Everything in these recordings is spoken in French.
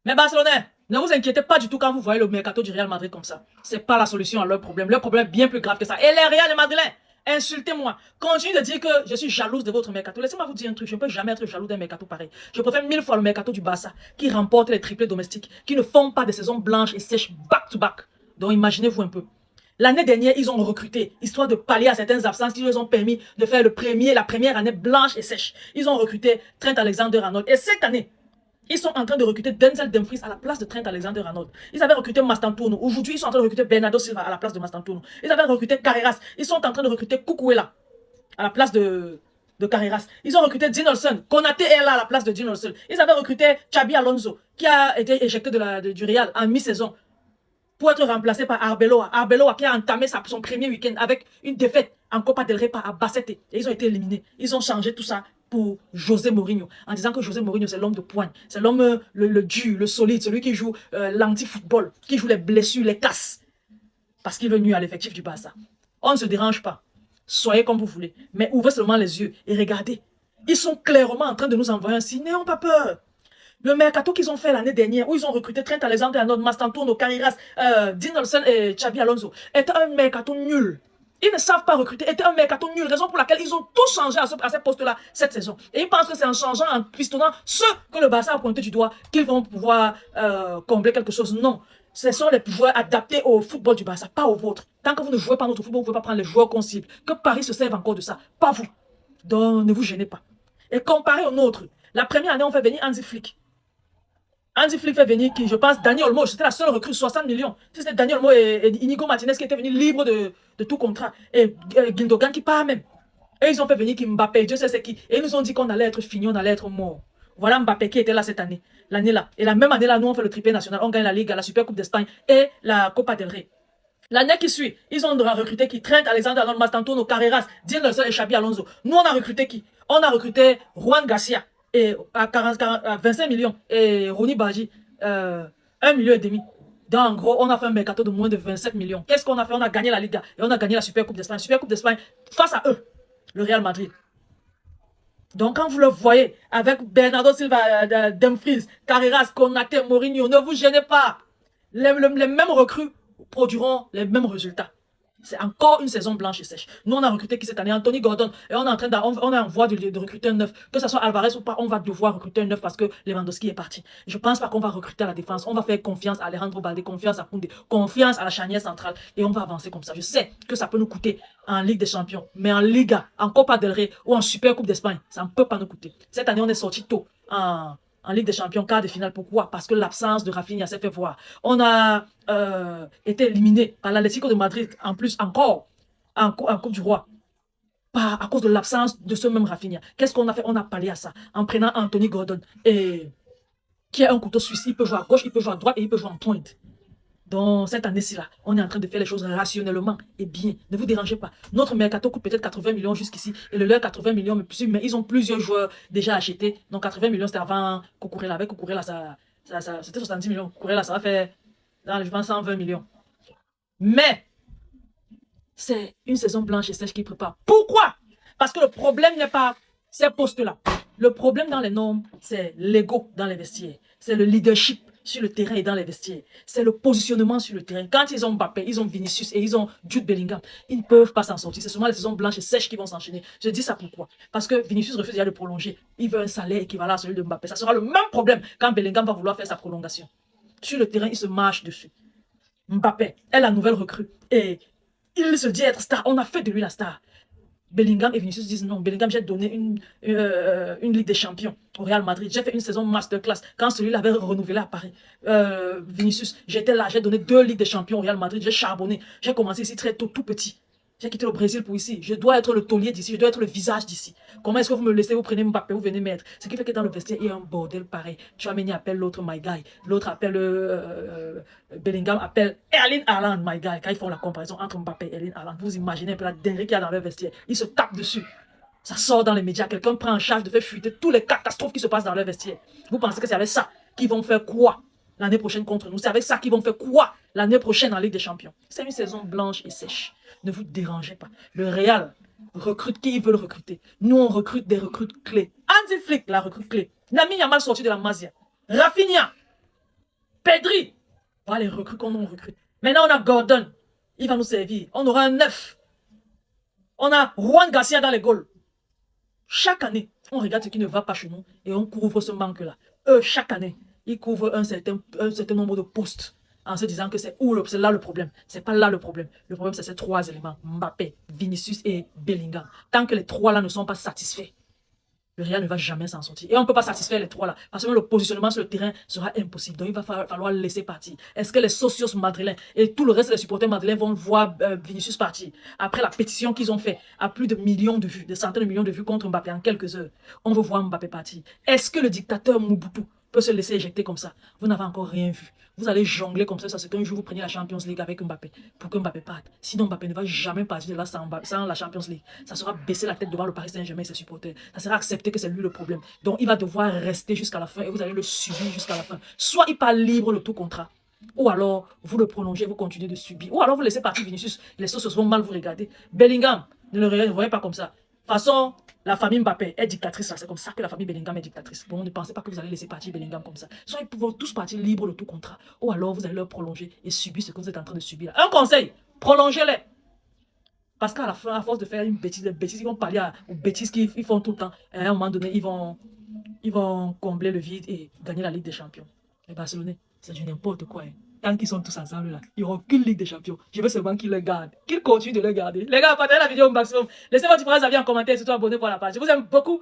Mais Barcelonais, ne vous inquiétez pas du tout quand vous voyez le mercato du Real Madrid comme ça. C'est pas la solution à leur problème. Leur problème est bien plus grave que ça. Et les Real Madrilènes, insultez-moi. Continuez de dire que je suis jalouse de votre mercato. Laissez-moi vous dire un truc. Je ne peux jamais être jaloux d'un mercato pareil. Je préfère 1000 fois le mercato du Barça, qui remporte les triplés domestiques, qui ne font pas des saisons blanches et sèches back-to-back. Donc imaginez-vous un peu. L'année dernière, ils ont recruté, histoire de pallier à certaines absences qui leur ont permis de faire la première année blanche et sèche. Ils ont recruté Trent Alexander-Arnold. Et cette année, ils sont en train de recruter Denzel Dumfries à la place de Trent Alexander-Arnold. Ils avaient recruté Mastantuono. Aujourd'hui, ils sont en train de recruter Bernardo Silva à la place de Mastantuono. Ils avaient recruté Carreras. Ils sont en train de recruter Cucuella à la place de Carreras. Ils ont recruté Dinelson. Konaté est là à la place de Dinelson. Ils avaient recruté Xabi Alonso, qui a été éjecté du Real en mi-saison pour être remplacé par Arbeloa. Arbeloa qui a entamé son premier week-end avec une défaite en Copa del Rey par Albacete. Et ils ont été éliminés. Ils ont changé tout ça pour José Mourinho, en disant que José Mourinho, c'est l'homme de poigne. C'est l'homme, le dur, le solide, celui qui joue l'anti-football, qui joue les blessures, les casses. Parce qu'il est venu à l'effectif du Barça. On ne se dérange pas. Soyez comme vous voulez. Mais ouvrez seulement les yeux et regardez. Ils sont clairement en train de nous envoyer un signe. N'ayons pas peur. Le mercato qu'ils ont fait l'année dernière, où ils ont recruté Trent Alexander-Arnold, Mastantuono, Carreras, Dinelson et Xabi Alonso, était un mercato nul. Ils ne savent pas recruter, était un mercato nul, raison pour laquelle ils ont tout changé à ce poste-là cette saison. Et ils pensent que c'est en changeant, en pistonnant ceux que le Barça a pointé du doigt, qu'ils vont pouvoir combler quelque chose. Non, ce sont les joueurs adaptés au football du Barça, pas au vôtre. Tant que vous ne jouez pas notre football, vous ne pouvez pas prendre les joueurs qu'on cible. Que Paris se serve encore de ça, pas vous. Donc ne vous gênez pas. Et comparé au nôtre, la première année, on fait venir Hansi Flick. Hansi Flick fait venir qui, je pense, Daniel Olmo, c'était la seule recrue, 60 millions. Si c'était Daniel Olmo et Inigo Martinez qui étaient venus libres de tout contrat. Et Gundogan qui part même. Et ils ont fait venir qui Mbappé, Dieu sait c'est qui. Et ils nous ont dit qu'on allait être fini, on allait être mort. Voilà Mbappé qui était là cette année, l'année-là. Et la même année-là, nous, on fait le triplé national. On gagne la Ligue, la Super Coupe d'Espagne et la Copa del Rey. L'année qui suit, ils ont recruté qui Trent, Alexander Arnold, Mastantuono, Carreras, Dinelson et Xabi Alonso. Nous, on a recruté qui? On a recruté Juan Garcia et à 25 millions et Ronny Badji 1,5 million. Donc, en gros, on a fait un mercato de moins de 27 millions. Qu'est-ce qu'on a fait? On a gagné la Liga et on a gagné la Super Coupe d'Espagne. Super Coupe d'Espagne face à eux, le Real Madrid. Donc, quand vous le voyez avec Bernardo Silva, Dumfries, Carreras, Konaté, Mourinho, ne vous gênez pas. Les mêmes recrues produiront les mêmes résultats. C'est encore une saison blanche et sèche. Nous, on a recruté qui cette année? Anthony Gordon. Et on est en train on est en voie de recruter un neuf. Que ce soit Alvarez ou pas, on va devoir recruter un neuf parce que Lewandowski est parti. Je ne pense pas qu'on va recruter à la défense. On va faire confiance à Alejandro Balde, confiance à Koundé, confiance à la charnière centrale. Et on va avancer comme ça. Je sais que ça peut nous coûter en Ligue des Champions. Mais en Liga, en Copa del Rey ou en Super Coupe d'Espagne, ça ne peut pas nous coûter. Cette année, on est sorti tôt en Ligue des Champions, quart de finale. Pourquoi? Parce que l'absence de Rafinha s'est fait voir. On a été éliminé par l'Atlético de Madrid, en plus encore, en Coupe du Roi, à cause de l'absence de ce même Rafinha. Qu'est-ce qu'on a fait? On a pallié à ça en prenant Anthony Gordon, qui est un couteau suisse. Il peut jouer à gauche, il peut jouer à droite et il peut jouer en pointe. Donc, cette année-ci, là, on est en train de faire les choses rationnellement et bien. Ne vous dérangez pas. Notre mercato coûte peut-être 80 millions jusqu'ici. Et le leur, 80 millions, mais ils ont plusieurs joueurs déjà achetés. Donc, 80 millions, c'était avant Cucurella. Avec Cucurella, c'était 70 millions. Cucurella, ça va faire, je pense, 120 millions. Mais, c'est une saison blanche et sèche qui prépare. Pourquoi? Parce que le problème n'est pas ces postes-là. Le problème dans les normes, c'est l'ego dans les vestiaires. C'est le leadership sur le terrain et dans les vestiaires. C'est le positionnement sur le terrain. Quand ils ont Mbappé, ils ont Vinicius et ils ont Jude Bellingham, ils ne peuvent pas s'en sortir. C'est seulement les saisons blanches et sèches qui vont s'enchaîner. Je dis ça pourquoi? Parce que Vinicius refuse déjà de prolonger. Il veut un salaire équivalent à celui de Mbappé. Ça sera le même problème quand Bellingham va vouloir faire sa prolongation. Sur le terrain, il se marche dessus. Mbappé est la nouvelle recrue. Et il se dit être star. On a fait de lui la star. Bellingham et Vinicius disent non. Bellingham, j'ai donné une Ligue des Champions au Real Madrid. J'ai fait une saison masterclass quand celui-là avait renouvelé à Paris. Vinicius, j'étais là, j'ai donné 2 Ligues des Champions au Real Madrid. J'ai charbonné. J'ai commencé ici très tôt, tout petit. J'ai quitté le Brésil pour ici. Je dois être le taulier d'ici. Je dois être le visage d'ici. Comment est-ce que vous me laissez, vous prenez Mbappé, vous venez mettre? Ce qui fait que dans le vestiaire, il y a un bordel pareil. Chouameni appelle l'autre my guy. L'autre appelle Bellingham, appelle Erling Haaland my guy. Quand ils font la comparaison entre Mbappé et Erling Haaland, vous imaginez un peu la dinguerie qu'il y a dans le vestiaire. Ils se tapent dessus. Ça sort dans les médias. Quelqu'un prend en charge de faire fuiter toutes les catastrophes qui se passent dans leur vestiaire. Vous pensez que c'est avec ça qu'ils vont faire quoi l'année prochaine contre nous? C'est avec ça qu'ils vont faire quoi l'année prochaine en Ligue des Champions? C'est une saison blanche et sèche. Ne vous dérangez pas. Le Real recrute qui ils veulent recruter. Nous, on recrute des recrutes clés. Hansi Flick, la recrute clé. Lamine Yamal sorti de la Masia. Rafinha, Pedri. Voilà les recrues qu'on recrute. Maintenant, on a Gordon. Il va nous servir. On aura un 9. On a Juan Garcia dans les goals. Chaque année, on regarde ce qui ne va pas chez nous et on couvre ce manque-là. Eux, chaque année, ils couvrent un certain nombre de postes en se disant que c'est là le problème. C'est pas là le problème. Le problème, c'est ces 3 éléments. Mbappé, Vinicius et Bellingham. Tant que les 3 là ne sont pas satisfaits, le Real ne va jamais s'en sortir. Et on ne peut pas satisfaire les 3 là. Parce que le positionnement sur le terrain sera impossible. Donc il va falloir laisser partir. Est-ce que les socios madrilènes et tout le reste des supporters madrilènes vont voir Vinicius partir? Après la pétition qu'ils ont fait à plus de millions de vues, de centaines de millions de vues contre Mbappé en quelques heures, on veut voir Mbappé partir. Est-ce que le dictateur Mobutu peut se laisser éjecter comme ça? Vous n'avez encore rien vu. Vous allez jongler comme ça, c'est qu'un jour vous preniez la Champions League avec Mbappé pour que Mbappé parte. Sinon, Mbappé ne va jamais partir de là sans la Champions League. Ça sera baisser la tête devant le Paris Saint-Germain et ses supporters. Ça sera accepter que c'est lui le problème. Donc, il va devoir rester jusqu'à la fin et vous allez le subir jusqu'à la fin. Soit il part libre de tout contrat, ou alors vous le prolongez, vous continuez de subir. Ou alors vous laissez partir Vinicius, les choses vont mal vous regarder. Bellingham, ne le voyez pas comme ça. De toute façon, la famille Mbappé est dictatrice. C'est comme ça que la famille Bellingham est dictatrice. Bon, ne pensez pas que vous allez laisser partir Bellingham comme ça. Soit ils pourront tous partir libres de tout contrat. Ou alors vous allez leur prolonger et subir ce que vous êtes en train de subir. Un conseil, prolongez-les. Parce qu'à la fin, à force de faire une bêtise, les bêtises, ils vont parler aux bêtises qu'ils font tout le temps. Et à un moment donné, ils vont combler le vide et gagner la Ligue des Champions. Les Barcelonais, c'est du n'importe quoi. Hein. Tant qu'ils sont tous ensemble là, il n'y aura aucune Ligue des Champions. Je veux seulement qu'ils le gardent, qu'ils continuent de le garder. Les gars, partagez la vidéo au maximum. Laissez votre avis en commentaire et surtout abonnez-vous à la page. Je vous aime beaucoup.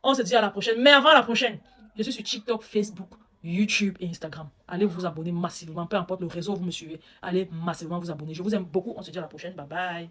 On se dit à la prochaine. Mais avant la prochaine, je suis sur TikTok, Facebook, YouTube et Instagram. Allez vous abonner massivement. Peu importe le réseau où vous me suivez. Allez massivement vous abonner. Je vous aime beaucoup. On se dit à la prochaine. Bye bye.